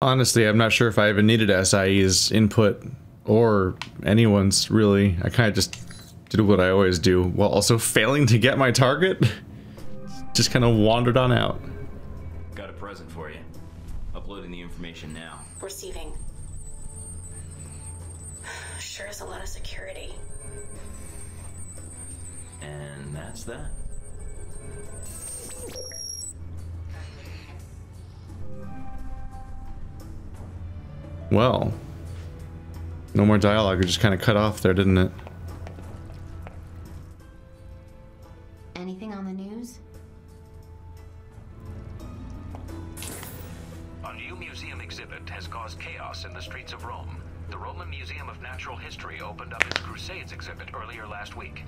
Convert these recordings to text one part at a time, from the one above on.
Honestly, I'm not sure if I even needed SIE's input or anyone's, really. I kind of just did what I always do, while also failing to get my target. Just kind of wandered on out. Got a present for you. Uploading the information now. Receiving. Sure is a lot of security. And that's that. Well, no more dialogue. It just kind of cut off there, didn't it? Anything on the news? A new museum exhibit has caused chaos in the streets of Rome. The Roman Museum of Natural History opened up its Crusades exhibit earlier last week.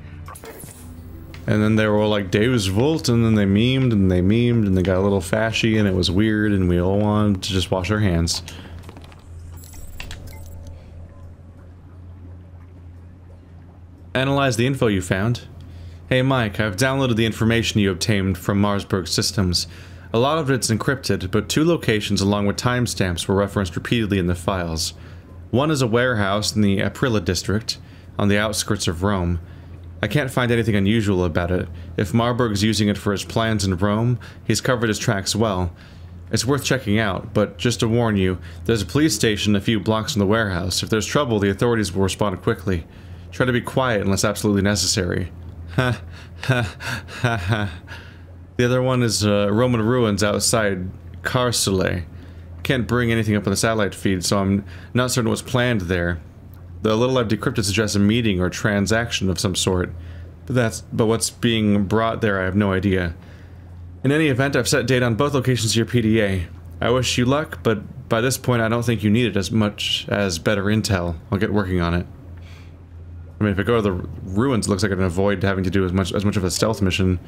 And then they were all like, Deus Vult, and then they memed, and they got a little fashy, and it was weird, and we all wanted to just wash our hands. Analyze the info you found. Hey Mike, I've downloaded the information you obtained from Marsburg Systems. A lot of it's encrypted, but 2 locations along with timestamps were referenced repeatedly in the files. One is a warehouse in the Aprila district, on the outskirts of Rome. I can't find anything unusual about it. If Marburg's using it for his plans in Rome, he's covered his tracks well. It's worth checking out, but just to warn you, there's a police station a few blocks from the warehouse. If there's trouble, the authorities will respond quickly. Try to be quiet unless absolutely necessary. Ha ha ha ha. The other one is Roman ruins outside Carcele. Can't bring anything up on the satellite feed, so I'm not certain what's planned there. The little I've decrypted suggests a meeting or transaction of some sort, but what's being brought there I have no idea. In any event, I've set data on both locations to your PDA. I wish you luck, but by this point I don't think you need it as much as better intel. I'll get working on it. I mean, if I go to the ruins, it looks like I can avoid having to do as much of a stealth mission,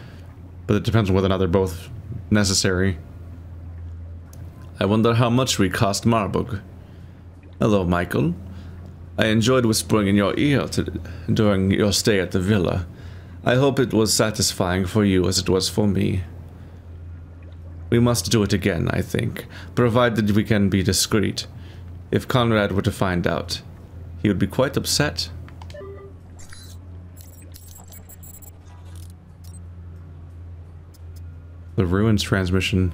but it depends on whether or not they're both necessary. I wonder how much we cost Marburg. Hello, Michael. I enjoyed whispering in your ear during your stay at the villa. I hope it was satisfying for you as it was for me. We must do it again, I think, provided we can be discreet. If Conrad were to find out, he would be quite upset. The ruins transmission.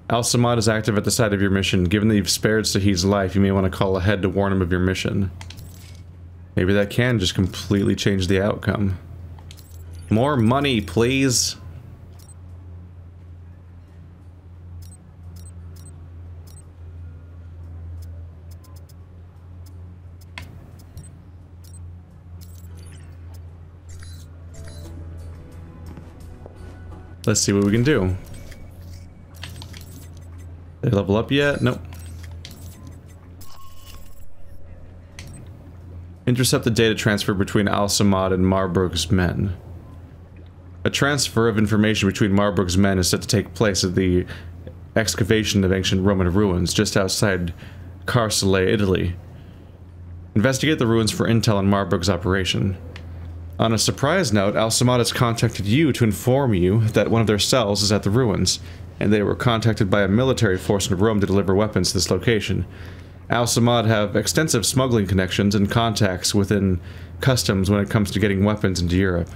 Al-Samad is active at the site of your mission. Given that you've spared Sahid's life, you may want to call ahead to warn him of your mission. Maybe that can just completely change the outcome. More money, please. Let's see what we can do. Did they level up yet? Nope. Intercept the data transfer between Al-Samad and Marburg's men. A transfer of information between Marburg's men is set to take place at the excavation of ancient Roman ruins just outside Carcele, Italy. Investigate the ruins for intel on Marburg's operation. On a surprise note, Al-Samad has contacted you to inform you that one of their cells is at the ruins, and they were contacted by a military force in Rome to deliver weapons to this location. Al-Samad have extensive smuggling connections and contacts within customs when it comes to getting weapons into Europe.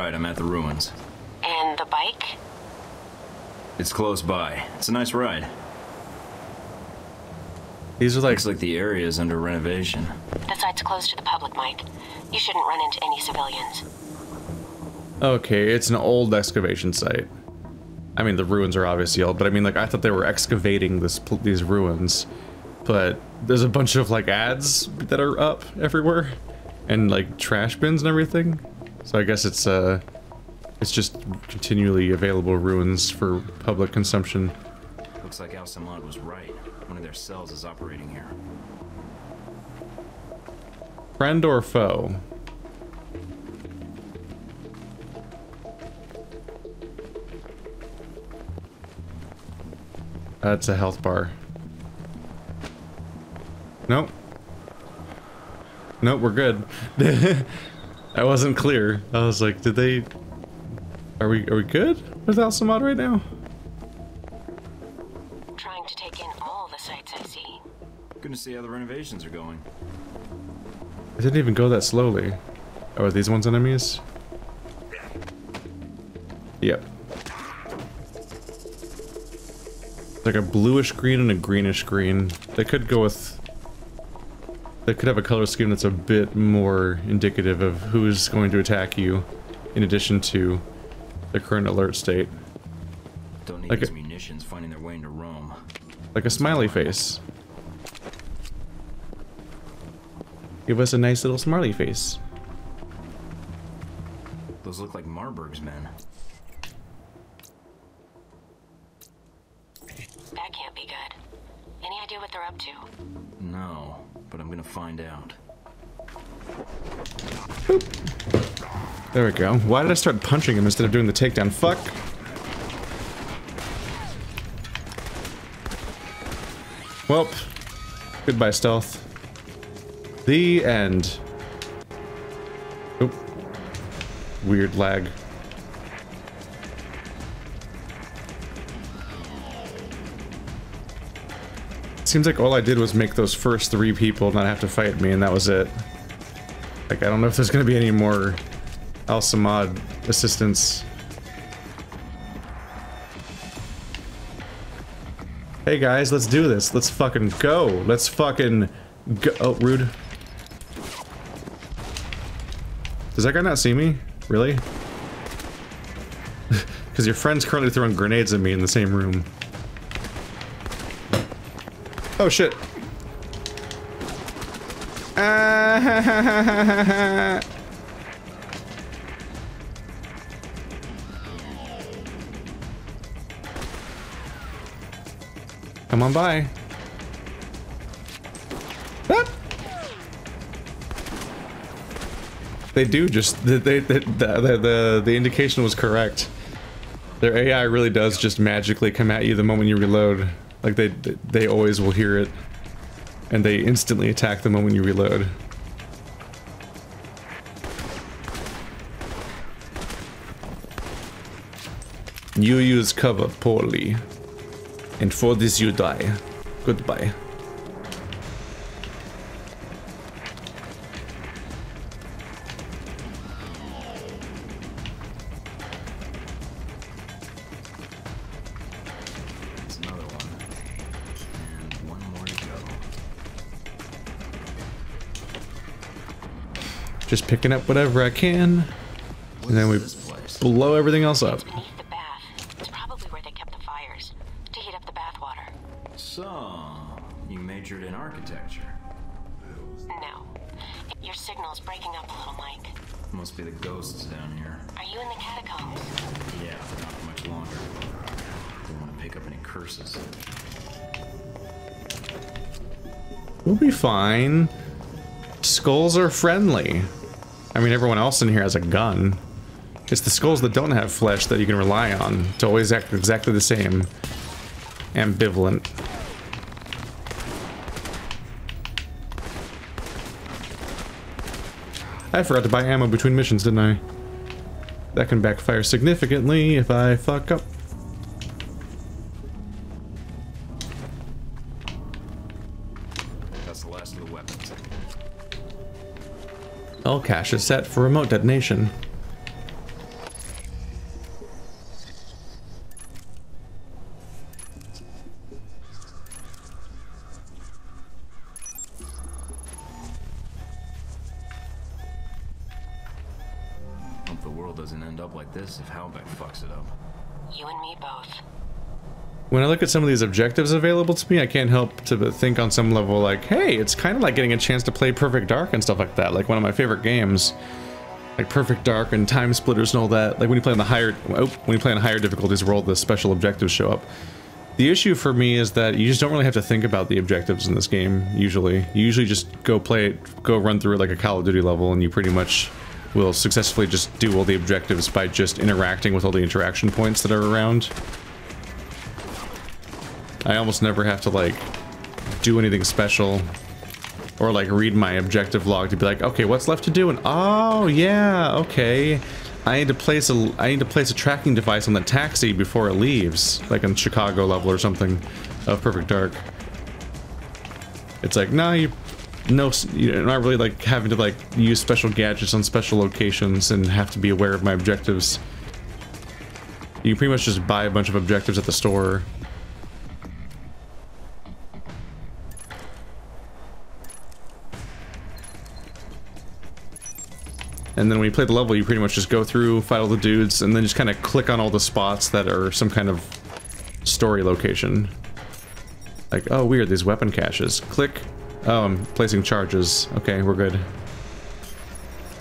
I'm at the ruins. And the bike? It's close by. It's a nice ride. These are like... Looks like the area is under renovation. The site's closed to the public, Mike. You shouldn't run into any civilians. Okay, it's an old excavation site. I mean, the ruins are obviously old, but I mean, like, I thought they were excavating these ruins. But there's a bunch of, like, ads that are up everywhere. and like trash bins and everything. So I guess it's just continually available ruins for public consumption. Looks like Al-Samad was right. One of their cells is operating here. Friend or foe? That's a health bar. Nope. Nope, we're good. That wasn't clear. I was like, did they... Are we good with Al-Samad right now? Trying to take in all the sights I see. Gonna see how the renovations are going. It didn't even go that slowly. Oh, are these ones enemies? Yep. Like a bluish green and a greenish green. They could go with... They could have a color scheme that's a bit more indicative of who's going to attack you, in addition to the current alert state. Don't need Like these a- munitions finding their way into Rome. Like a smiley face. Give us a nice little smiley face. Those look like Marburg's men. That can't be good. Any idea what they're up to? No, but I'm gonna find out. There we go. Why did I start punching him instead of doing the takedown? Fuck! Welp. Goodbye, stealth. The end. Oop. Weird lag. Seems like all I did was make those first 3 people not have to fight me, and that was it. Like, I don't know if there's gonna be any more Al-Samad assistance. Hey guys, let's do this. Let's fucking go. Let's fucking go. Oh, rude. Does that guy not see me? Really? Because your friend's currently throwing grenades at me in the same room. Oh shit. Come on by. Ah! They do just the indication was correct. Their AI really does just magically come at you the moment you reload. Like they always will hear it, and they instantly attack the moment you reload. You use cover poorly, and for this you die. Goodbye. That's another one. And one more to go. Just picking up whatever I can, and then we This place. blow everything else up. Beneath the bath. It's probably where they kept the fires. To heat up the bath water. So, you majored in architecture. No. Your signal's breaking up a little, Mike. Must be the ghosts down here. Are you in the catacombs? Yeah, but not for much longer. Don't want to pick up any curses. We'll be fine. Skulls are friendly. I mean, everyone else in here has a gun. It's the skulls that don't have flesh that you can rely on to always act exactly the same. Ambivalent. I forgot to buy ammo between missions, didn't I? That can backfire significantly if I fuck up. That's the last of the weapons. All cache is set for remote detonation. Hope the world doesn't end up like this if Halbeck fucks it up. You and me both. When I look at some of these objectives available to me, I can't help to think on some level like, hey, it's kind of like getting a chance to play Perfect Dark and stuff like that. Like one of my favorite games, like Perfect Dark and Time Splitters and all that. Like when you play on the higher difficulties where all the special objectives show up. The issue for me is that you just don't really have to think about the objectives in this game, usually. You usually just go play it, go run through it like a Call of Duty level, and you pretty much will successfully just do all the objectives by just interacting with all the interaction points that are around. I almost never have to, like, do anything special, or, like, read my objective log to be like, okay, what's left to do? And, oh, yeah, okay. I need to place a tracking device on the taxi before it leaves, like on Chicago level or something of Perfect Dark. It's like, no, you're not really like having to like use special gadgets on special locations and have to be aware of my objectives. You pretty much just buy a bunch of objectives at the store. And then when you play the level, you pretty much just go through, fight all the dudes, and then just kind of click on all the spots that are some kind of story location. Like, oh weird, these weapon caches. Click. Oh, I'm placing charges. Okay, we're good.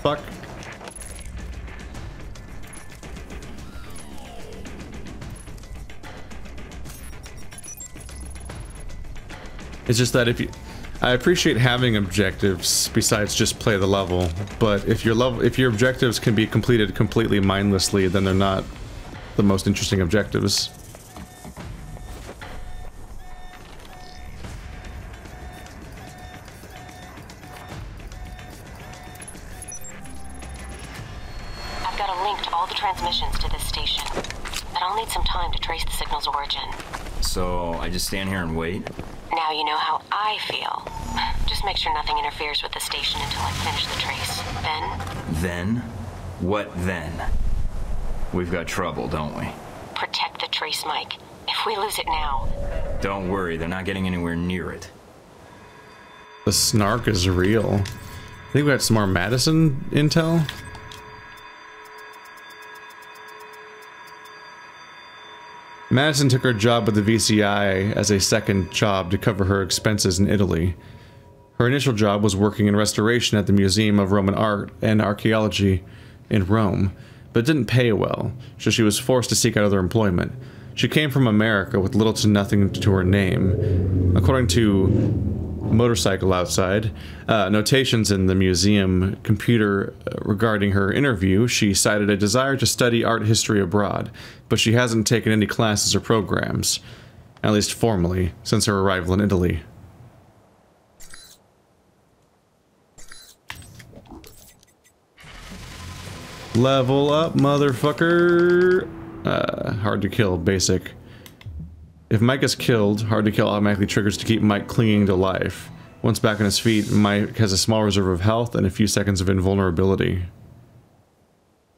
Fuck. It's just that if you... I appreciate having objectives besides just play the level, but if your objectives can be completed completely mindlessly, then they're not the most interesting objectives. I've got a link to all the transmissions to this station, but I'll need some time to trace the signal's origin. So I just stand here and wait? Now you know how I feel. Just make sure nothing interferes with the station until I finish the trace. Then? What then? We've got trouble, don't we? Protect the trace, Mike. If we lose it now... Don't worry, they're not getting anywhere near it. The snark is real. I think we got some more Madison intel. Madison took her job with the VCI as a second job to cover her expenses in Italy. Her initial job was working in restoration at the Museum of Roman Art and Archaeology in Rome, but it didn't pay well, so she was forced to seek out other employment. She came from America with little to nothing to her name. According to Motorcycle Outside, notations in the museum computer regarding her interview, she cited a desire to study art history abroad, but she hasn't taken any classes or programs, at least formally, since her arrival in Italy. Level up, motherfucker! Hard to kill, basic. If Mike is killed, hard to kill automatically triggers to keep Mike clinging to life. Once back on his feet, Mike has a small reserve of health and a few seconds of invulnerability.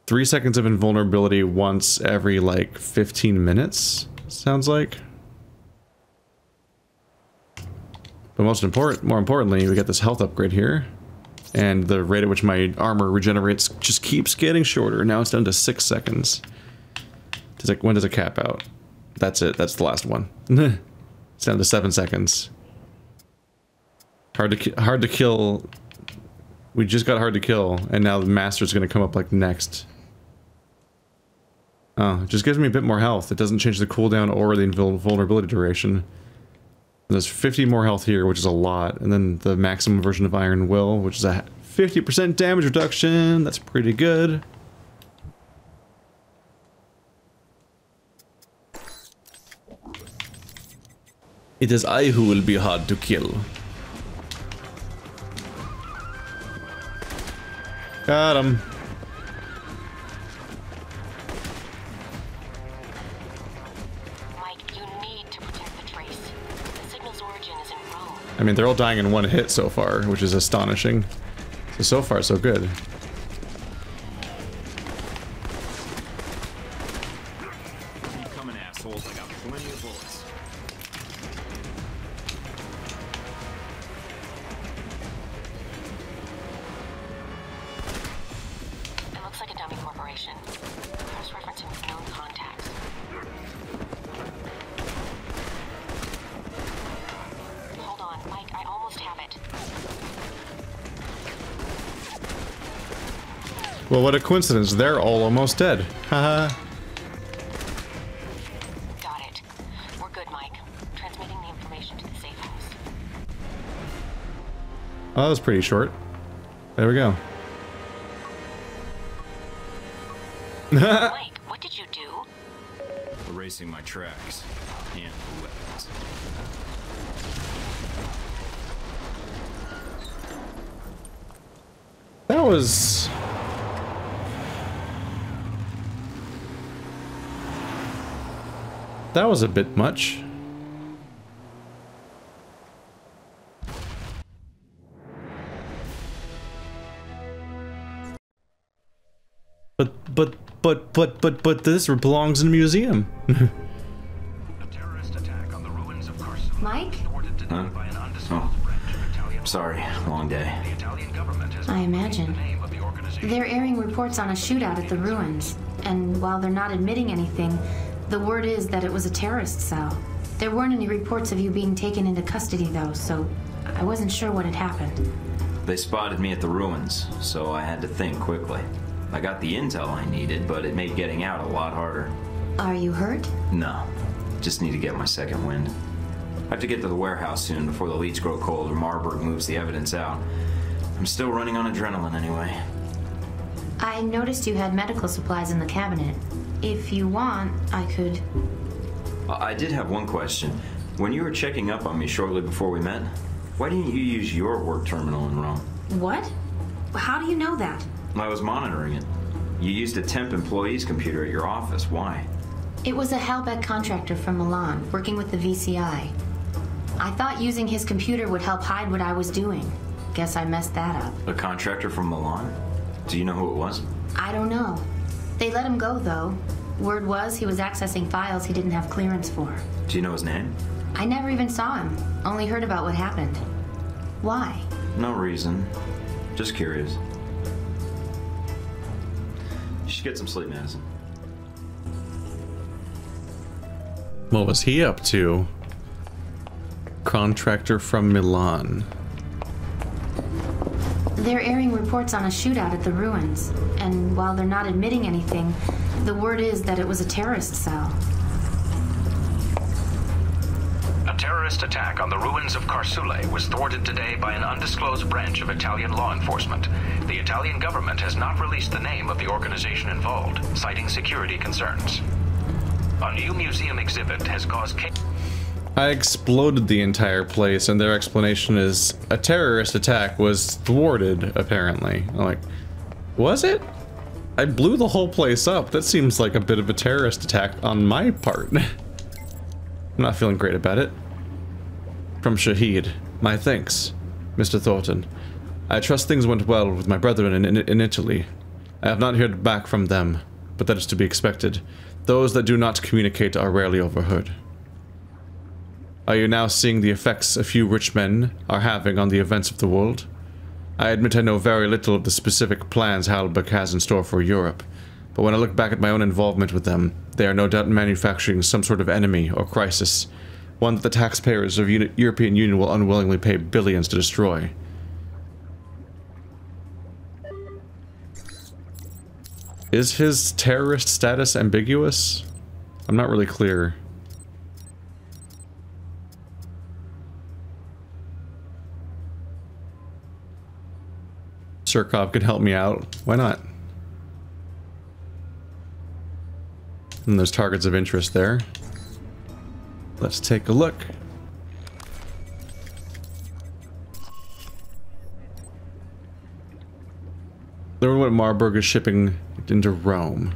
3 seconds of invulnerability once every, like, 15 minutes, sounds like. But more importantly, we got this health upgrade here. And the rate at which my armor regenerates just keeps getting shorter. Now it's down to 6 seconds. When does it cap out? That's it. That's the last one. It's down to 7 seconds. Hard to kill. We just got hard to kill, and now the master's gonna come up like next. Oh, it just gives me a bit more health. It doesn't change the cooldown or the invulnerability duration. There's 50 more health here, which is a lot, and then the maximum version of Iron Will, which is a 50% damage reduction. That's pretty good. It is I who will be hard to kill. Got him. Mike, you need to protect the trace. The signal's origin is in Rome. I mean, they're all dying in one hit so far, which is astonishing. So far, so good. Keep coming, assholes. I got plenty of bullets. It looks like a dummy corporation. Cross-referencing with known contacts. Well, what a coincidence. They're all almost dead. Haha. Got it. We're good, Mike. Transmitting the information to the safe house. Oh, that was pretty short. There we go. Mike, what did you do? Erasing my tracks and weapons. That was... That was a bit much. But this belongs in a museum. A terrorist attack on the ruins of Carson. Mike? Thwarted today by an undisclosed branch of Italian. Sorry, long day. The Italian government has I not released imagine. the name of the organization. They're airing reports on a shootout at the ruins, and while they're not admitting anything, the word is that it was a terrorist cell. There weren't any reports of you being taken into custody, though, so I wasn't sure what had happened. They spotted me at the ruins, so I had to think quickly. I got the intel I needed, but it made getting out a lot harder. Are you hurt? No, just need to get my second wind. I have to get to the warehouse soon before the leads grow cold or Marburg moves the evidence out. I'm still running on adrenaline anyway. I noticed you had medical supplies in the cabinet. If you want, I could... I did have one question. When you were checking up on me shortly before we met, why didn't you use your work terminal in Rome? What? How do you know that? I was monitoring it. You used a temp employee's computer at your office. Why? It was a Halbeck contractor from Milan, working with the VCI. I thought using his computer would help hide what I was doing. Guess I messed that up. A contractor from Milan? Do you know who it was? I don't know. They let him go, though. Word was he was accessing files he didn't have clearance for. Do you know his name? I never even saw him. Only heard about what happened. Why? No reason. Just curious. You should get some sleep medicine. What was he up to? Contractor from Milan. They're airing reports on a shootout at the ruins, and while they're not admitting anything, the word is that it was a terrorist cell. A terrorist attack on the ruins of Carsule was thwarted today by an undisclosed branch of Italian law enforcement. The Italian government has not released the name of the organization involved, citing security concerns. A new museum exhibit has caused chaos. I exploded the entire place, and their explanation is a terrorist attack was thwarted, apparently. I'm like, was it? I blew the whole place up. That seems like a bit of a terrorist attack on my part. I'm not feeling great about it. From Shahid, my thanks, Mr. Thornton. I trust things went well with my brethren in Italy. I have not heard back from them, but that is to be expected. Those that do not communicate are rarely overheard. Are you now seeing the effects a few rich men are having on the events of the world? I admit I know very little of the specific plans Halbeck has in store for Europe, but when I look back at my own involvement with them, they are no doubt manufacturing some sort of enemy or crisis, one that the taxpayers of European Union will unwillingly pay billions to destroy. Is his terrorist status ambiguous? I'm not really clear. Surkov could help me out. Why not? And there's targets of interest there. Let's take a look. Learn what Marburg is shipping into Rome.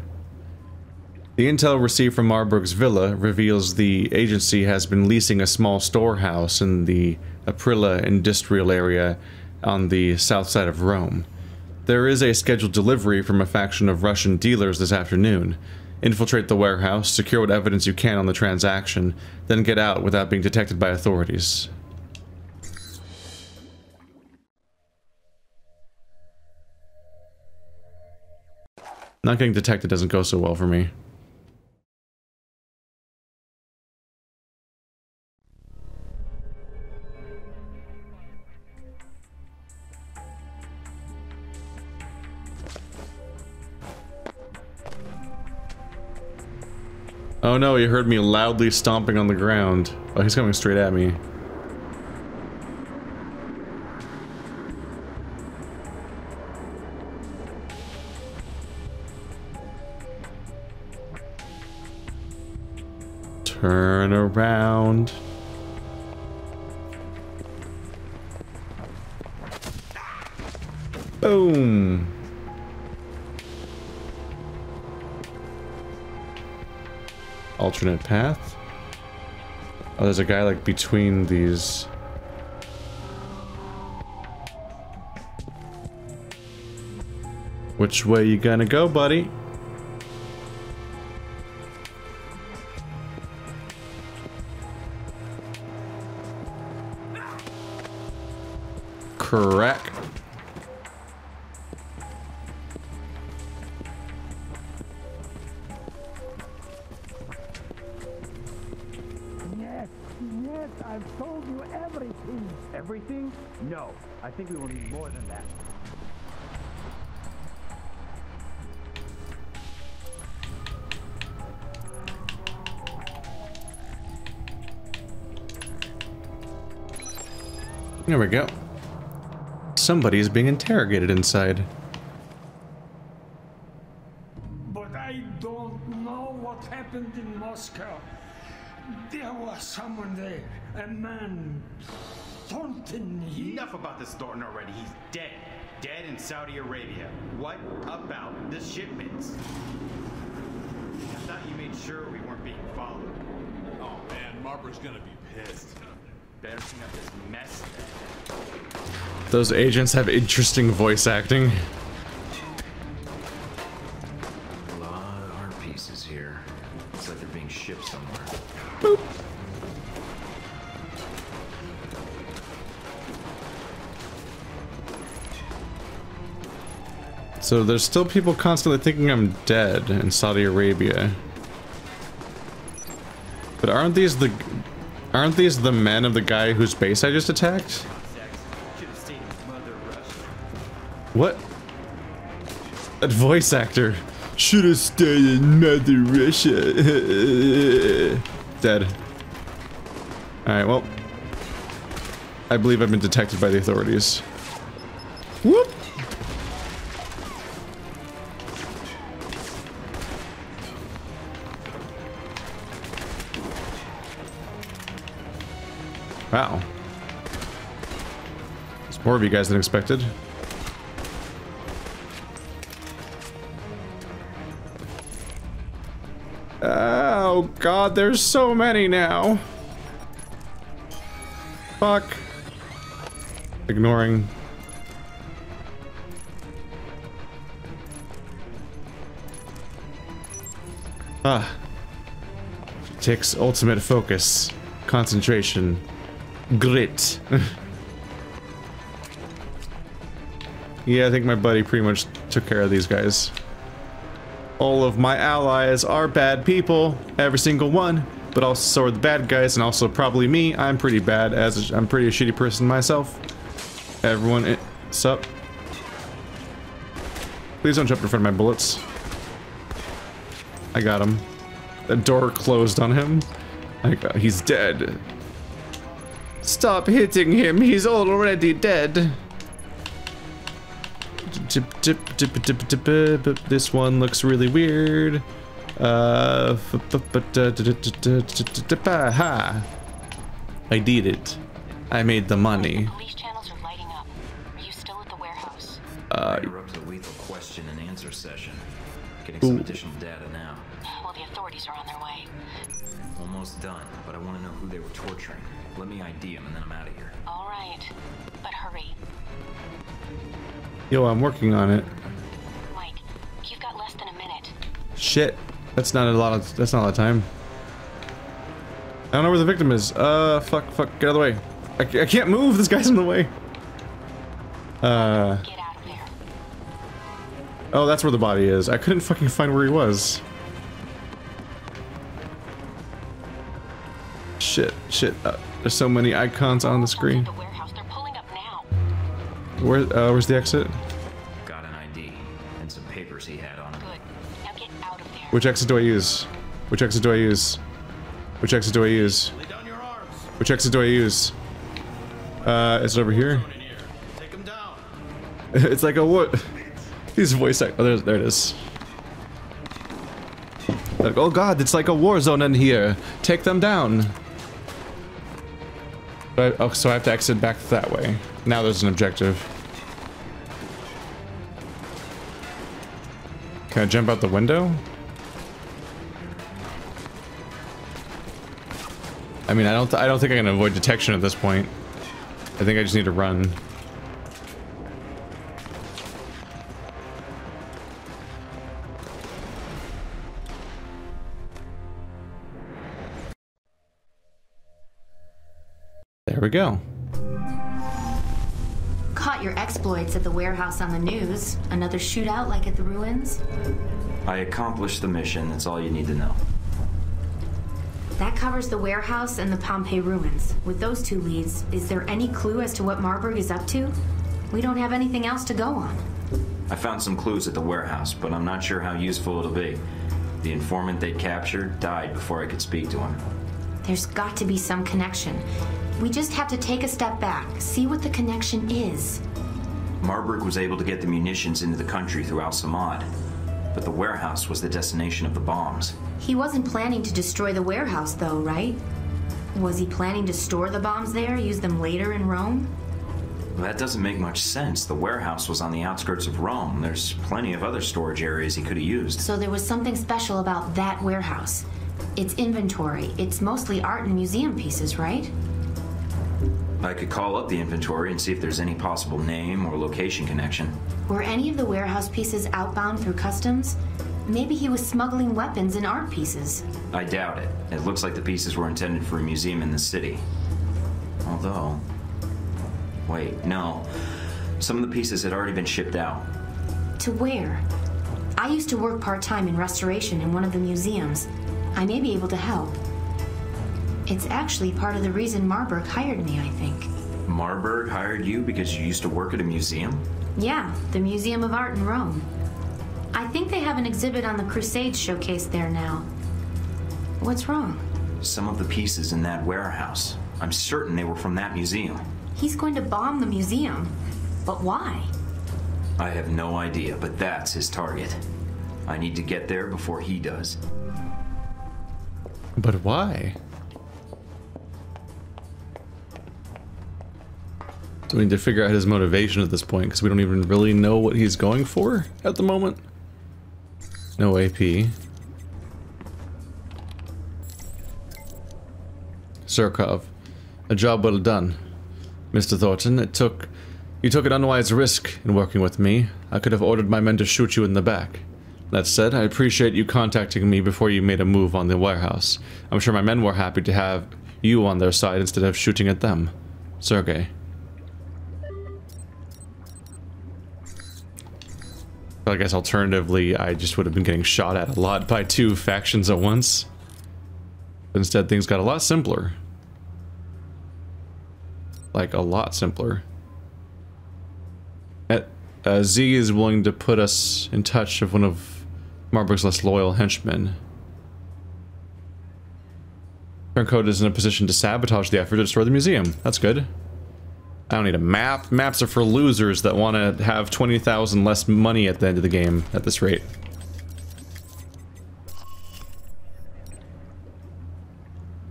The intel received from Marburg's villa reveals the agency has been leasing a small storehouse in the Aprilia industrial area on the south side of Rome. There is a scheduled delivery from a faction of Russian dealers this afternoon. Infiltrate the warehouse, secure what evidence you can on the transaction, then get out without being detected by authorities. Not getting detected doesn't go so well for me. Oh no, he heard me loudly stomping on the ground. Oh, he's coming straight at me. Turn around. Boom. Alternate path. Oh, there's a guy like between these. Which way you gonna go, buddy? Crack. Yes, I've told you everything. Everything? No, I think we will need more than that. There we go. Somebody is being interrogated inside. But I don't know what happened in Moscow. There was someone there, a man, Thornton. Enough about this Thornton already. He's dead. Dead in Saudi Arabia. What about the shipments? I thought you made sure we weren't being followed. Oh man, Marburg's gonna be pissed. Better clean up this mess. Those agents have interesting voice acting. A lot of art pieces here. Looks like they're being shipped somewhere. Boop. So there's still people constantly thinking I'm dead in Saudi Arabia. But aren't these the men of the guy whose base I just attacked? What? That voice actor should have stayed in Mother Russia. Dead. Alright, well. I believe I've been detected by the authorities. Whoop! Wow. There's more of you guys than expected. Oh god, there's so many now. Fuck. Ignoring. Ah. Takes ultimate focus. Concentration. Grit. Yeah, I think my buddy pretty much took care of these guys. All of my allies are bad people, every single one, but also so are the bad guys, and also probably me. I'm pretty bad, as I'm pretty a shitty person myself. Everyone, sup? Please don't jump in front of my bullets. I got him. The door closed on him. He's dead. Stop hitting him, he's already dead. This one looks really weird. Ha! I did it. I made the money. Police channels are lighting up. Are you still at the warehouse? We're up to the lethal question and answer session. Getting some additional data now. Well, the authorities are on their way. Almost done, but I want to know who they were torturing. Let me ID them and then I'm out of here. All right, but hurry. Yo, I'm working on it. Mike, you've got less than a minute. Shit. That's not a lot of time. I don't know where the victim is. Fuck, get out of the way. I can't move, this guy's in the way. Get out of there. Oh, that's where the body is. I couldn't fucking find where he was. Shit. There's so many icons on the screen. The warehouse, they're pulling up now. Where's the exit? Got an ID and some papers he had on him. Good. Now get out of there. Which exit do I use? Which exit do I use? Which exit do I use? Lay down your arms. Which exit do I use? Is it over here? Take him down. It's like a what? These voice act. Oh, there it is. Like, oh god, it's like a war zone in here. Take them down. But, oh, so I have to exit back that way. Now there's an objective. Can I jump out the window? I mean, I don't think I can avoid detection at this point. I think I just need to run. There we go. Caught your exploits at the warehouse on the news. Another shootout like at the ruins? I accomplished the mission. That's all you need to know. That covers the warehouse and the Pompeii ruins. With those two leads, is there any clue as to what Marburg is up to? We don't have anything else to go on. I found some clues at the warehouse, but I'm not sure how useful it'll be. The informant they captured died before I could speak to him. There's got to be some connection. We just have to take a step back, see what the connection is. Marburg was able to get the munitions into the country through Al-Samad, but the warehouse was the destination of the bombs. He wasn't planning to destroy the warehouse, though, right? Was he planning to store the bombs there, use them later in Rome? Well, that doesn't make much sense. The warehouse was on the outskirts of Rome. There's plenty of other storage areas he could have used. So there was something special about that warehouse. Its inventory. It's mostly art and museum pieces, right? I could call up the inventory and see if there's any possible name or location connection. Were any of the warehouse pieces outbound through customs? Maybe he was smuggling weapons and art pieces. I doubt it. It looks like the pieces were intended for a museum in the city. Although... Wait, no. Some of the pieces had already been shipped out. To where? I used to work part-time in restoration in one of the museums. I may be able to help. It's actually part of the reason Marburg hired me, I think. Marburg hired you because you used to work at a museum? Yeah, the Museum of Art in Rome. I think they have an exhibit on the Crusades showcase there now. What's wrong? Some of the pieces in that warehouse. I'm certain they were from that museum. He's going to bomb the museum. But why? I have no idea, but that's his target. I need to get there before he does. But why? So we need to figure out his motivation at this point, because we don't even really know what he's going for at the moment. No AP. Surkov. A job well done. Mr. Thorton, you took an unwise risk in working with me. I could have ordered my men to shoot you in the back. That said, I appreciate you contacting me before you made a move on the warehouse. I'm sure my men were happy to have you on their side instead of shooting at them. Sergei. I guess alternatively, I just would have been getting shot at a lot by two factions at once. But instead, things got a lot simpler. Like, a lot simpler. Z is willing to put us in touch with one of Marburg's less loyal henchmen. Turncoat is in a position to sabotage the effort to destroy the museum. That's good. I don't need a map. Maps are for losers that want to have 20,000 less money at the end of the game at this rate.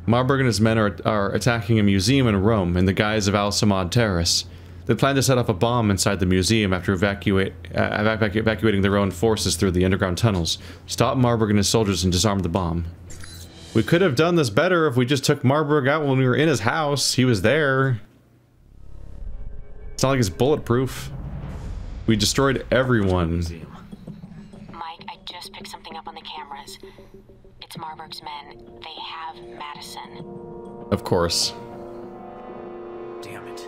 Marburg and his men are attacking a museum in Rome in the guise of Al-Samad terrorists. They plan to set off a bomb inside the museum after evacuating their own forces through the underground tunnels. Stop Marburg and his soldiers and disarm the bomb. We could have done this better if we just took Marburg out when we were in his house. He was there. It's not like it's bulletproof. We destroyed everyone. Mike, I just picked something up on the cameras. It's Marburg's men. They have Madison. Of course. Damn it.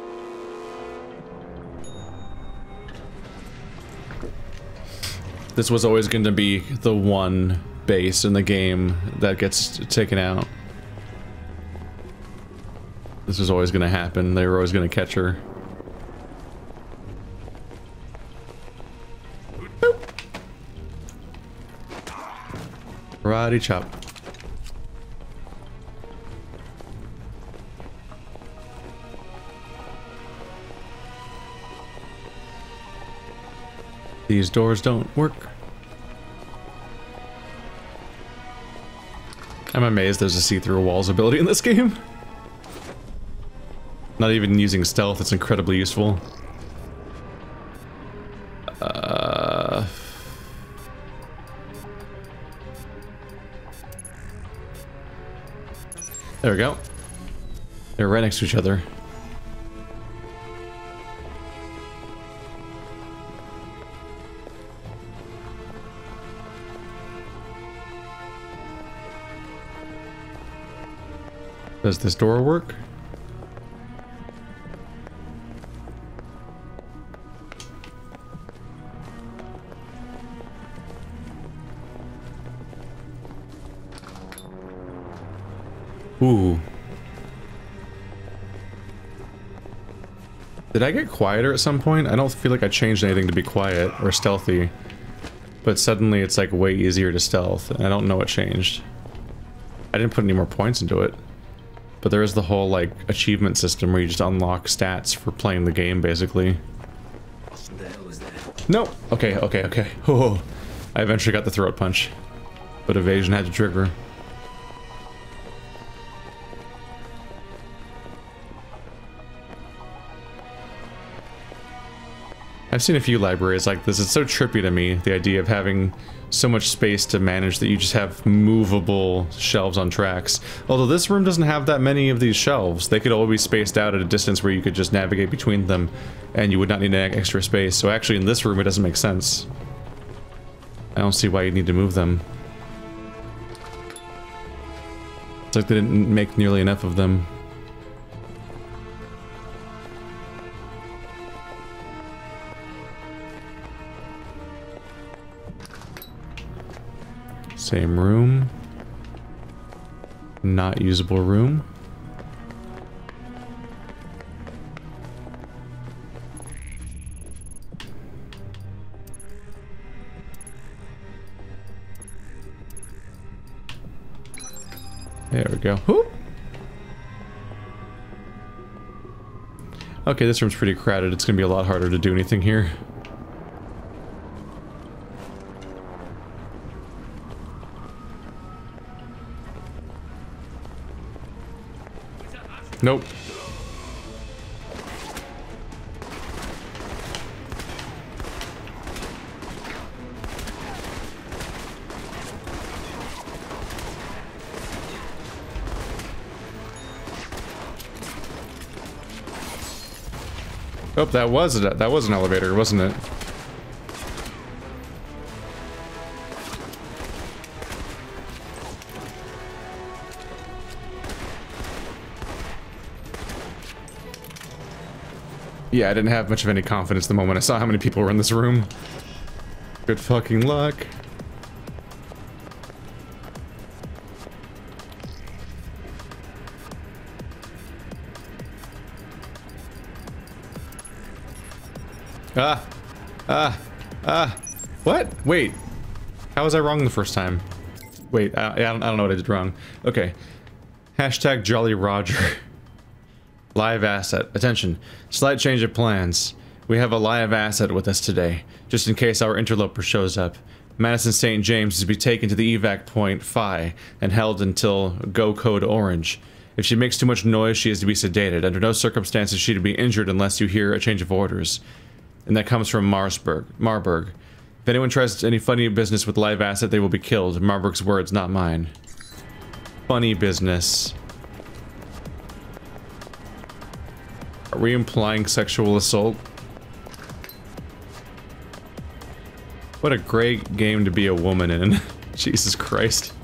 This was always going to be the one base in the game that gets taken out. This was always going to happen. They were always going to catch her. Boop. Karate chop. These doors don't work. I'm amazed there's a see-through walls ability in this game. Not even using stealth, it's incredibly useful. There we go. They're right next to each other. Does this door work? Ooh. Did I get quieter at some point? I don't feel like I changed anything to be quiet or stealthy. But suddenly it's like way easier to stealth, and I don't know what changed. I didn't put any more points into it. But there is the whole like achievement system where you just unlock stats for playing the game basically. What the hell is that? No! Okay, okay, okay. Oh, I eventually got the throat punch. But evasion had to trigger. I've seen a few libraries like this. It's so trippy to me, the idea of having so much space to manage that you just have movable shelves on tracks. Although this room doesn't have that many of these shelves. They could all be spaced out at a distance where you could just navigate between them and you would not need any extra space. So actually in this room it doesn't make sense. I don't see why you need to move them. It's like they didn't make nearly enough of them. Same room. Not usable room. There we go. Whoop. Okay, this room's pretty crowded. It's gonna be a lot harder to do anything here. Nope. Oh, that was an elevator, wasn't it? Yeah, I didn't have much of any confidence the moment I saw how many people were in this room. Good fucking luck. What? Wait. How was I wrong the first time? Wait, I don't know what I did wrong. Okay. Hashtag Jolly Roger. Live asset. Attention. Slight change of plans. We have a live asset with us today, just in case our interloper shows up. Madison St. James is to be taken to the evac point Phi and held until Go Code Orange. If she makes too much noise, she is to be sedated. Under no circumstances is she to be injured unless you hear a change of orders. And that comes from Marburg. If anyone tries any funny business with live asset, they will be killed. Marburg's words, not mine. Funny business. Are we implying sexual assault? What a great game to be a woman in. Jesus Christ.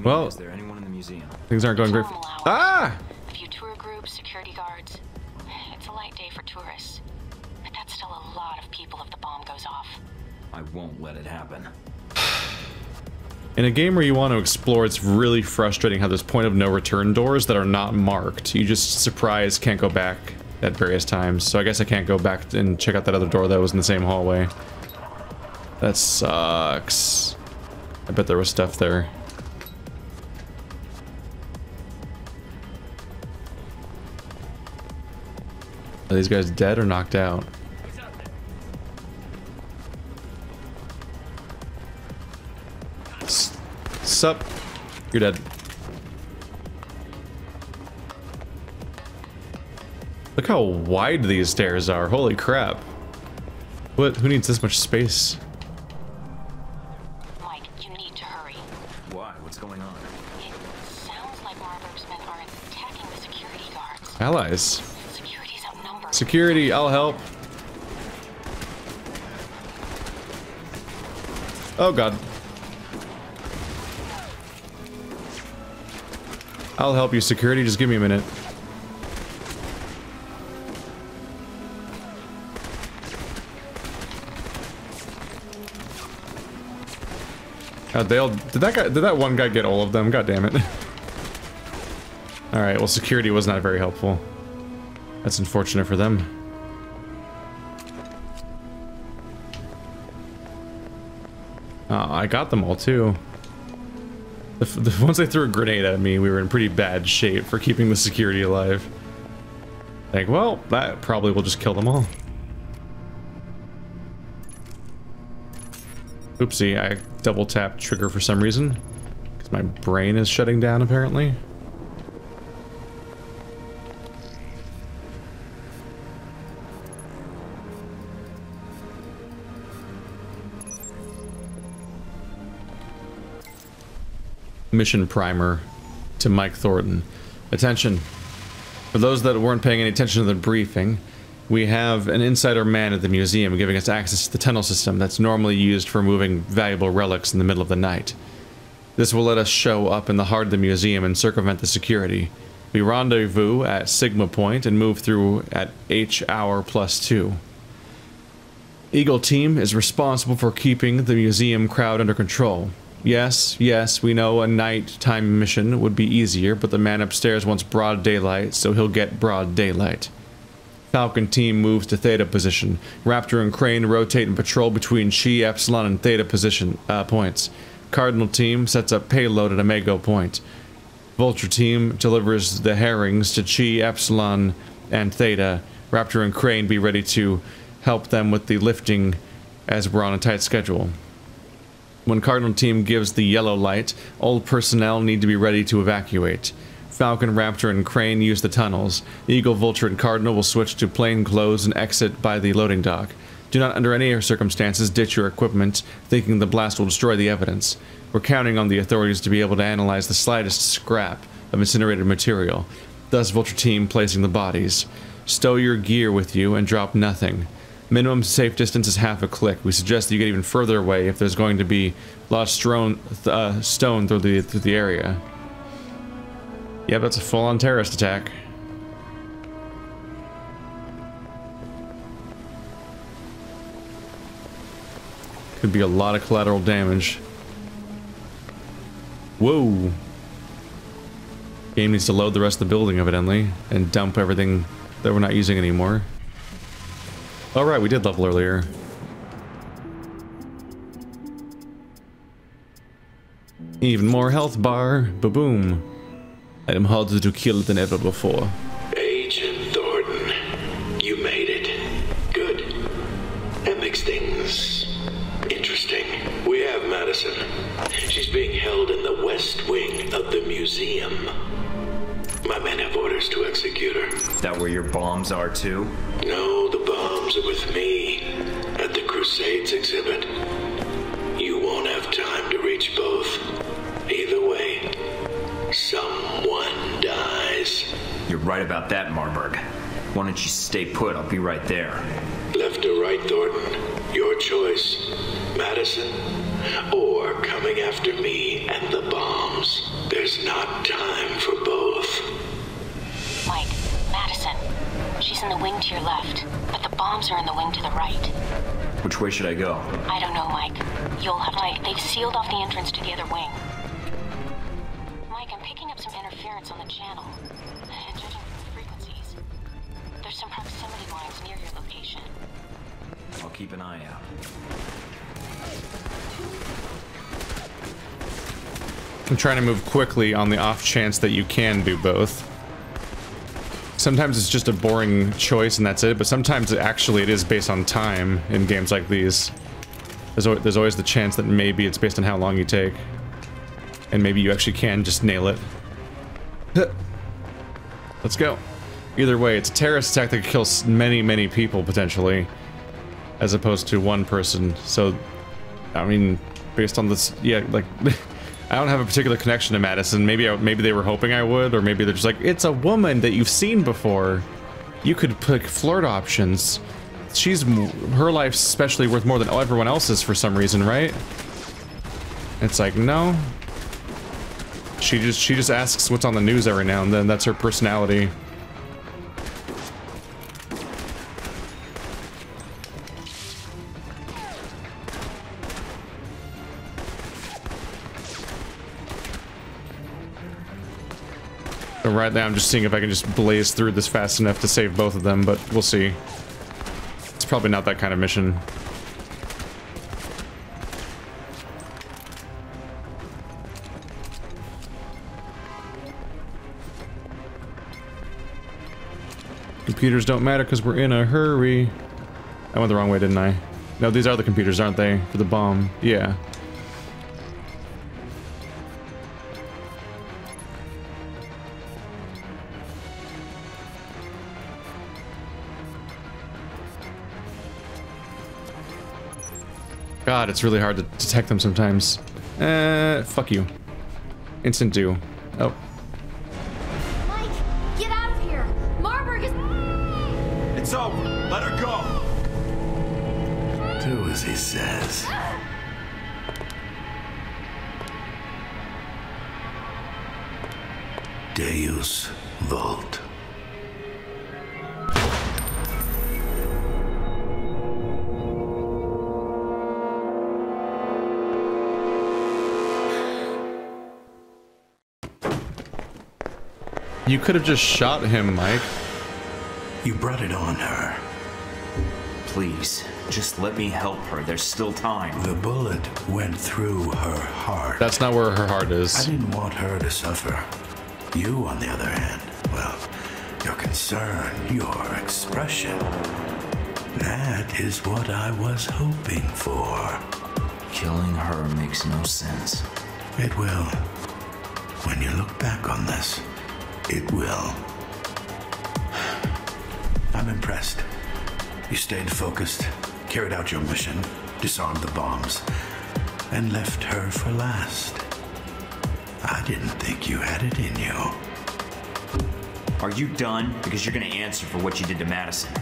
Well, is there anyone in the museum? Things aren't going great. Ah! A few tour groups, security guards. It's a light day for tourists. But that's still a lot of people if the bomb goes off. I won't let it happen. In a game where you want to explore, it's really frustrating how there's point of no return doors that are not marked. You just surprise can't go back at various times. So I guess I can't go back and check out that other door that was in the same hallway. That sucks. I bet there was stuff there. Are these guys dead or knocked out? Sup? You're dead. Look how wide these stairs are. Holy crap. What? Who needs this much space? Mike, you need to hurry. Why? What's going on? It sounds like Marburg's men are attacking the security guards. Allies. Security's outnumbered. Security, I'll help. Oh god. I'll help you, security. Just give me a minute. They all did that one guy get all of them? God damn it. Alright, well security was not very helpful. That's unfortunate for them. I got them all too. Once they threw a grenade at me, we were in pretty bad shape for keeping the security alive. Like, well, that probably will just kill them all. Oopsie, I double tapped trigger for some reason. Because my brain is shutting down, apparently. Mission primer to Mike Thornton. Attention. For those that weren't paying any attention to the briefing, we have an insider man at the museum giving us access to the tunnel system that's normally used for moving valuable relics in the middle of the night. This will let us show up in the heart of the museum and circumvent the security. We rendezvous at Sigma Point and move through at H-hour +2. Eagle Team is responsible for keeping the museum crowd under control. Yes, we know a nighttime mission would be easier, but the man upstairs wants broad daylight, so he'll get broad daylight. Falcon Team moves to Theta position. Raptor and Crane rotate and patrol between Chi, Epsilon, and Theta position points. Cardinal Team sets up payload at Omega Point. Vulture Team delivers the herrings to Chi, Epsilon, and Theta. Raptor and Crane be ready to help them with the lifting as we're on a tight schedule. When Cardinal Team gives the yellow light, all personnel need to be ready to evacuate. Falcon, Raptor, and Crane use the tunnels. Eagle, Vulture, and Cardinal will switch to plain clothes and exit by the loading dock. Do not under any circumstances ditch your equipment, thinking the blast will destroy the evidence. We're counting on the authorities to be able to analyze the slightest scrap of incinerated material, thus Vulture Team placing the bodies. Stow your gear with you and drop nothing. Minimum safe distance is half a click. We suggest that you get even further away if there's going to be lost stone through the area. Yep, that's a full-on terrorist attack. Could be a lot of collateral damage. Whoa! Game needs to load the rest of the building, evidently, and dump everything that we're not using anymore. Alright, we did level earlier. Even more health bar. Ba-boom. I am harder to kill than ever before. Agent Thornton, you made it. Good. That makes things interesting. We have Madison. She's being held in the west wing of the museum. My men have orders to execute her. That where your bombs are too? No, the bombs are with me at the Crusades exhibit. You won't have time to reach both. Either way, someone dies. You're right about that, Marburg. Why don't you stay put? I'll be right there. Left or right, Thornton? Your choice. Madison, or coming after me and the bombs. There's not time for both. Mike, Madison. She's in the wing to your left, but the bombs are in the wing to the right. Which way should I go? I don't know, Mike. You'll have to... Mike, they've sealed off the entrance to the other wing. Mike, I'm picking up some interference on the channel. And judging from the frequencies, there's some proximity lines near your location. I'll keep an eye out. I'm trying to move quickly on the off chance that you can do both. Sometimes it's just a boring choice and that's it, but sometimes it is based on time in games like these. There's always the chance that maybe it's based on how long you take. And maybe you actually can just nail it. Let's go. Either way, it's a terrorist attack that could kill many, many people, potentially. As opposed to one person. So, I mean, based on this, yeah, like... I don't have a particular connection to Madison. Maybe they were hoping I would, or maybe they're just like, it's a woman that you've seen before. You could pick flirt options. Her life's especially worth more than everyone else's for some reason, right? It's like, no. She just asks what's on the news every now and then. That's her personality. So right now I'm just seeing if I can just blaze through this fast enough to save both of them, but we'll see. It's probably not that kind of mission. Computers don't matter because we're in a hurry. I went the wrong way, didn't I? No, these are the computers, aren't they? For the bomb. Yeah. God, it's really hard to detect them sometimes. Fuck you. Instant do. Oh. Mike, get out of here! Marburg is... It's over. Let her go. Do as he says. Deus Vult. You could have just shot him, Mike. You brought it on her. Please, just let me help her. There's still time. The bullet went through her heart. That's not where her heart is. I didn't want her to suffer. You, on the other hand, well, your concern, your expression, that is what I was hoping for. Killing her makes no sense. It will. When you look back on this, it will. I'm impressed. You stayed focused, carried out your mission, disarmed the bombs, and left her for last. I didn't think you had it in you. Are you done? Because you're gonna answer for what you did to Madison.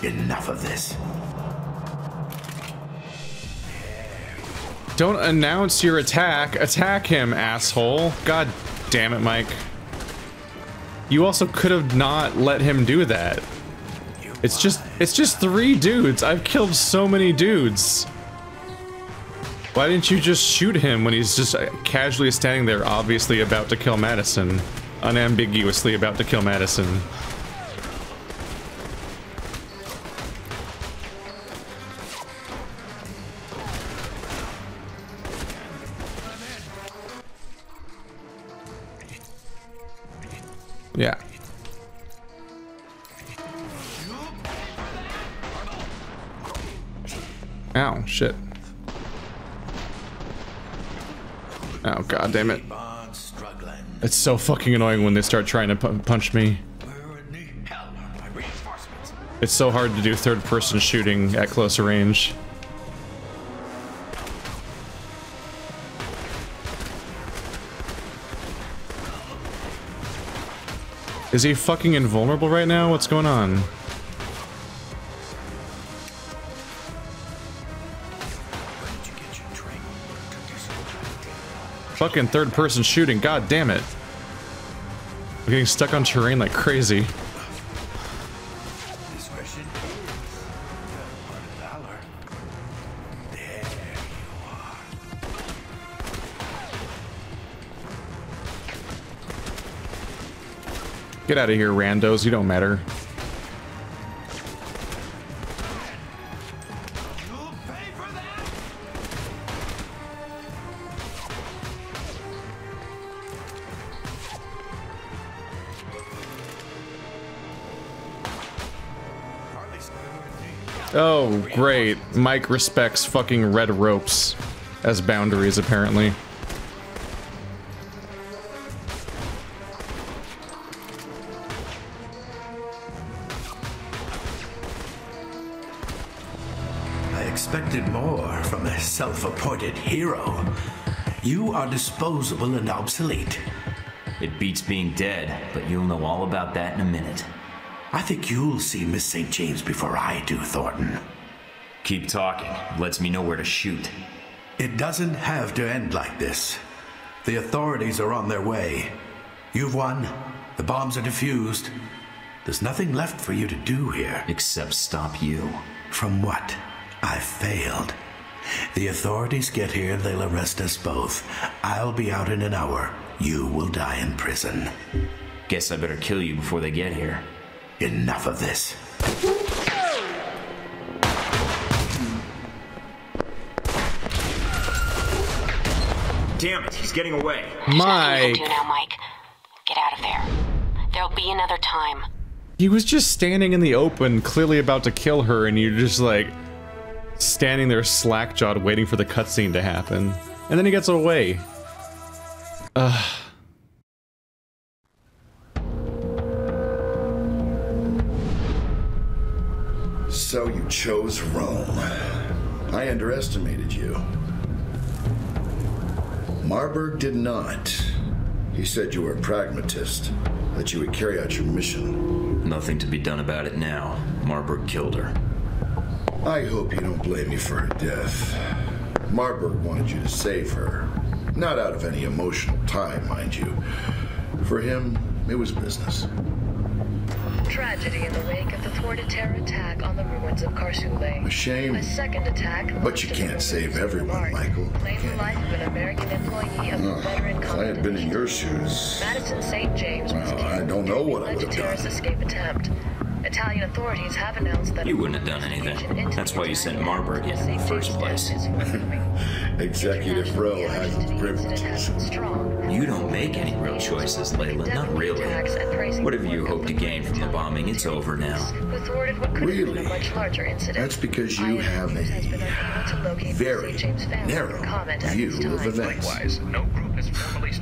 Enough of this. Don't announce your attack. Attack him, asshole. God damn it, Mike. You also could have not let him do that. It's just 3 dudes. I've killed so many dudes. Why didn't you just shoot him when he's just casually standing there, obviously about to kill Madison? Unambiguously about to kill Madison. Yeah. Ow, shit. Oh, god damn it. It's so fucking annoying when they start trying to punch me. It's so hard to do third-person shooting at closer range. Is he fucking invulnerable right now? What's going on? Fucking third-person shooting, god damn it. I'm getting stuck on terrain like crazy. Get out of here, randos. You don't matter. Oh, great. Mike respects fucking red ropes as boundaries, apparently. expected more from a self-appointed hero. You are disposable and obsolete. It beats being dead, but you'll know all about that in a minute. I think you'll see Miss St. James before I do, Thorton. Keep talking. Lets me know where to shoot. It doesn't have to end like this. The authorities are on their way. You've won. The bombs are defused. There's nothing left for you to do here. Except stop you. From what? I failed. The authorities get here, they'll arrest us both. I'll be out in an hour. You will die in prison. Guess I better kill you before they get here. Enough of this. Damn it, he's getting away. Mike. You now, Mike. Get out of there. There'll be another time. He was just standing in the open, clearly about to kill her, and you're just like standing there slack-jawed waiting for the cutscene to happen. And then he gets away. So you chose Rome. I underestimated you. Marburg did not. He said you were a pragmatist, that you would carry out your mission. Nothing to be done about it now. Marburg killed her. I hope you don't blame me for her death. Marburg wanted you to save her. Not out of any emotional tie, mind you. For him, it was business. Tragedy in the wake of the thwarted terror attack on the ruins of Karsule. A shame. A second attack. But you can't save everyone, Michael. Claimed the life of an American employee of the veteran if I had been in your shoes... Madison St. James was I don't know what I would have terrorist done. escape attempt. Italian authorities have announced that you wouldn't have done anything. That's why you sent Marburg in the first place. Executive Row has its privileges. You don't make any real choices, Layla. Not really. Whatever you hope to gain from the bombing, it's over now. Really? That's because you have a very narrow view of events.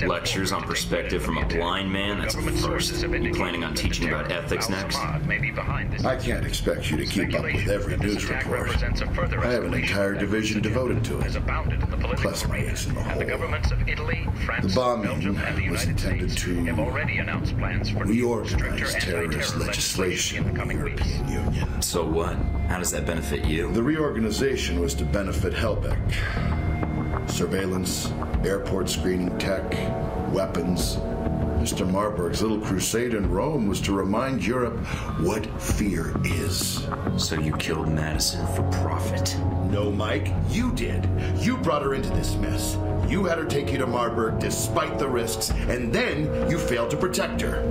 Lectures on perspective from a blind man? That's a first. You planning on teaching about ethics next? I can't expect you to keep up with every news report. I have an entire division devoted to it, plus my ace in the hole. The bombing was intended to reorganize terrorist legislation in the European Union. So what? How does that benefit you? The reorganization was to benefit Helbeck. Surveillance, airport screening tech, weapons. Mr. Marburg's little crusade in Rome was to remind Europe what fear is. So you killed Madison for profit? No, Mike, you did. You brought her into this mess. You had her take you to Marburg despite the risks, and then you failed to protect her.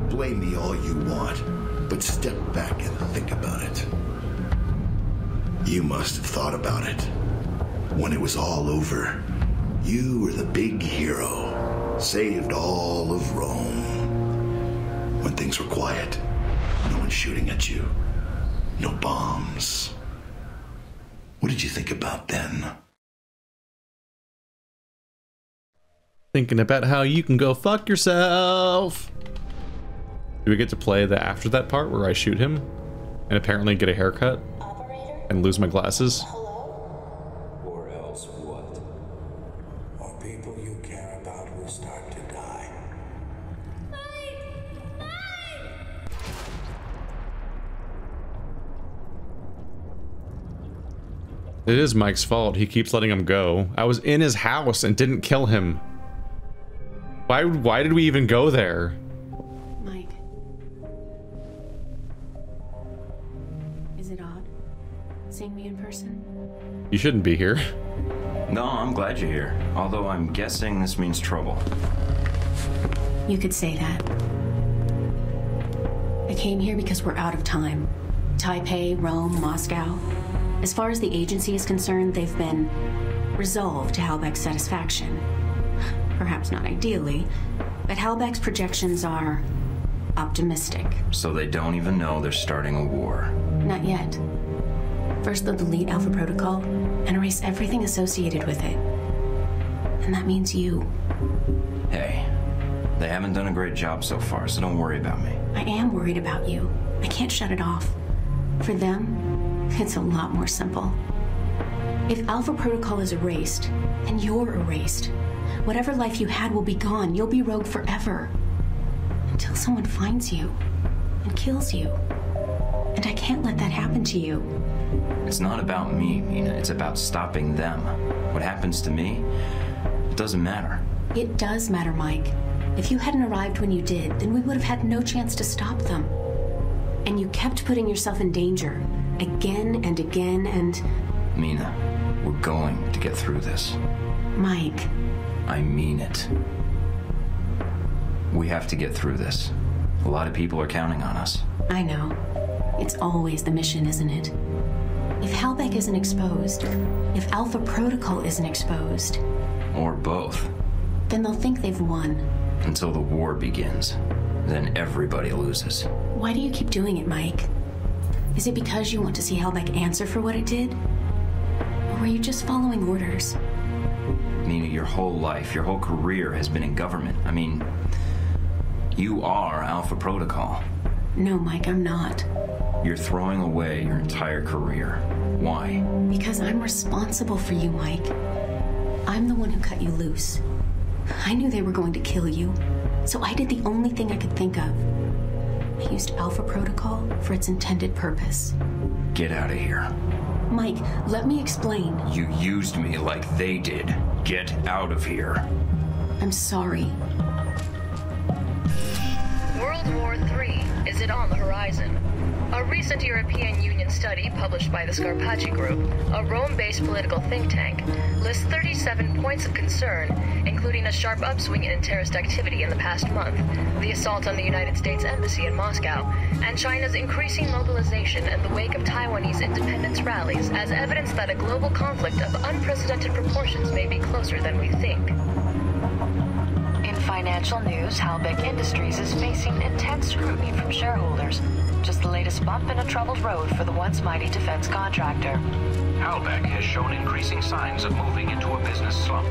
Blame me all you want, but step back and think about it. You must have thought about it. When it was all over, you were the big hero. Saved all of Rome. When things were quiet, no one shooting at you, no bombs. What did you think about then? Thinking about how you can go fuck yourself. Do we get to play the after that part where I shoot him and apparently get a haircut and lose my glasses? Or else what? Or people you care about will start to die. It is Mike's fault. He keeps letting him go. I was in his house and didn't kill him. Why did we even go there? Mike. Is it odd seeing me in person? You shouldn't be here. No, I'm glad you're here. Although I'm guessing this means trouble. You could say that. I came here because we're out of time. Taipei, Rome, Moscow. As far as the agency is concerned, they've been resolved to Halbeck's satisfaction. Perhaps not ideally, but Halbeck's projections are optimistic. So they don't even know they're starting a war. Not yet. First they'll delete Alpha Protocol and erase everything associated with it. And that means you. Hey, they haven't done a great job so far, so don't worry about me. I am worried about you. I can't shut it off. For them, it's a lot more simple. If Alpha Protocol is erased, then you're erased. Whatever life you had will be gone. You'll be rogue forever. Until someone finds you and kills you. And I can't let that happen to you. It's not about me, Mina. It's about stopping them. What happens to me, it doesn't matter. It does matter, Mike. If you hadn't arrived when you did, then we would have had no chance to stop them. And you kept putting yourself in danger. Again and again and... Mina, we're going to get through this. Mike. I mean it. We have to get through this. A lot of people are counting on us. I know. It's always the mission, isn't it? If Halbeck isn't exposed, if Alpha Protocol isn't exposed... Or both. Then they'll think they've won. Until the war begins. Then everybody loses. Why do you keep doing it, Mike? Is it because you want to see Halbeck answer for what it did? Or were you just following orders? Mina, your whole life, your whole career has been in government. I mean, you are Alpha Protocol. No, Mike, I'm not. You're throwing away your entire career. Why? Because I'm responsible for you, Mike. I'm the one who cut you loose. I knew they were going to kill you, so I did the only thing I could think of. I used Alpha Protocol for its intended purpose. Get out of here. Mike, let me explain. You used me like they did. Get out of here. I'm sorry. World War III, is it on the horizon? A recent European Union study published by the Scarpacci Group, a Rome-based political think tank, lists 37 points of concern, including a sharp upswing in terrorist activity in the past month, the assault on the United States Embassy in Moscow, and China's increasing mobilization in the wake of Taiwanese independence rallies as evidence that a global conflict of unprecedented proportions may be closer than we think. In financial news, Halbeck Industries is facing intense scrutiny from shareholders. Just the latest bump in a troubled road for the once mighty defense contractor. Halbeck has shown increasing signs of moving into a business slump,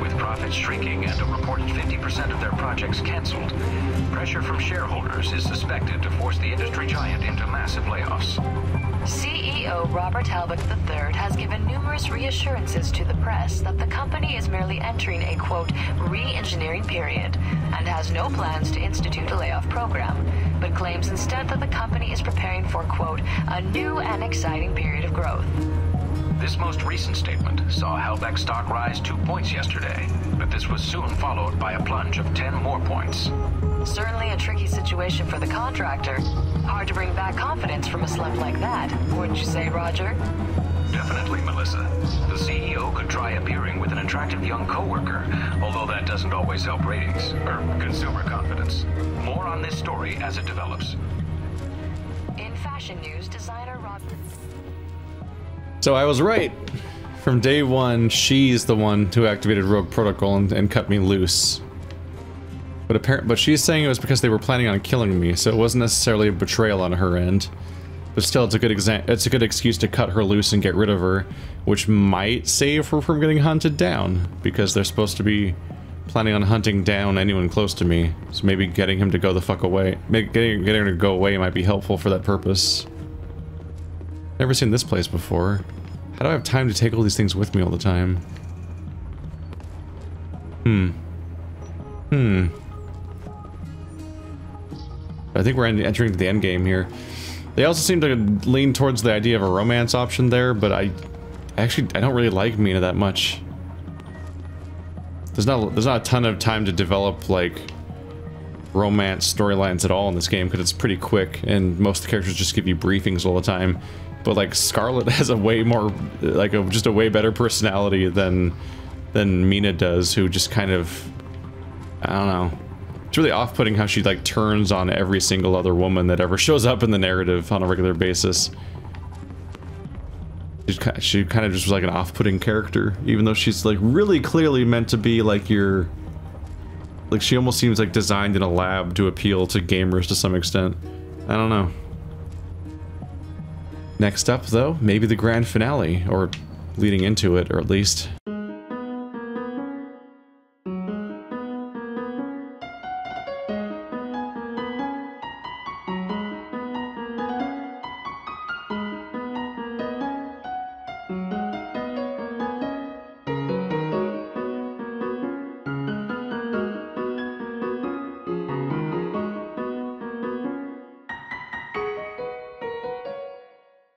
with profits shrinking and a reported 50% of their projects canceled. Pressure from shareholders is suspected to force the industry giant into massive layoffs. CEO Robert Halbeck III has given numerous reassurances to the press that the company is merely entering a, quote, re-engineering period and has no plans to institute a layoff program, but claims instead that the company is preparing for, quote, a new and exciting period of growth. This most recent statement saw Halbeck stock rise 2 points yesterday, but this was soon followed by a plunge of 10 more points. Certainly a tricky situation for the contractor. Hard to bring back confidence from a slump like that, wouldn't you say, Roger? Definitely, Melissa. The CEO could try appearing with an attractive young coworker, although that doesn't always help ratings, or consumer confidence. More on this story as it develops. In fashion news, designer Rob... So I was right. From day one, she's the one who activated Rogue Protocol and cut me loose. But she's saying it was because they were planning on killing me, so it wasn't necessarily a betrayal on her end. But still, it's a good excuse to cut her loose and get rid of her, which might save her from getting hunted down, because they're supposed to be planning on hunting down anyone close to me. So maybe getting him to go the fuck away, getting her to go away might be helpful for that purpose. Never seen this place before. How do I have time to take all these things with me all the time? I think we're entering the end game here. They also seem to lean towards the idea of a romance option there, but I don't really like Mina that much. There's not a ton of time to develop like romance storylines at all in this game because it's pretty quick and most of the characters just give you briefings all the time. But like Scarlet has a way more like just a way better personality than Mina does, who just kind of, I don't know. It's really off-putting how she like turns on every single other woman that ever shows up in the narrative on a regular basis. She kind of just was like an off-putting character, even though she's like really clearly meant to be like your, like she almost seems like designed in a lab to appeal to gamers to some extent. I don't know. Next up though, maybe the grand finale, or leading into it, or at least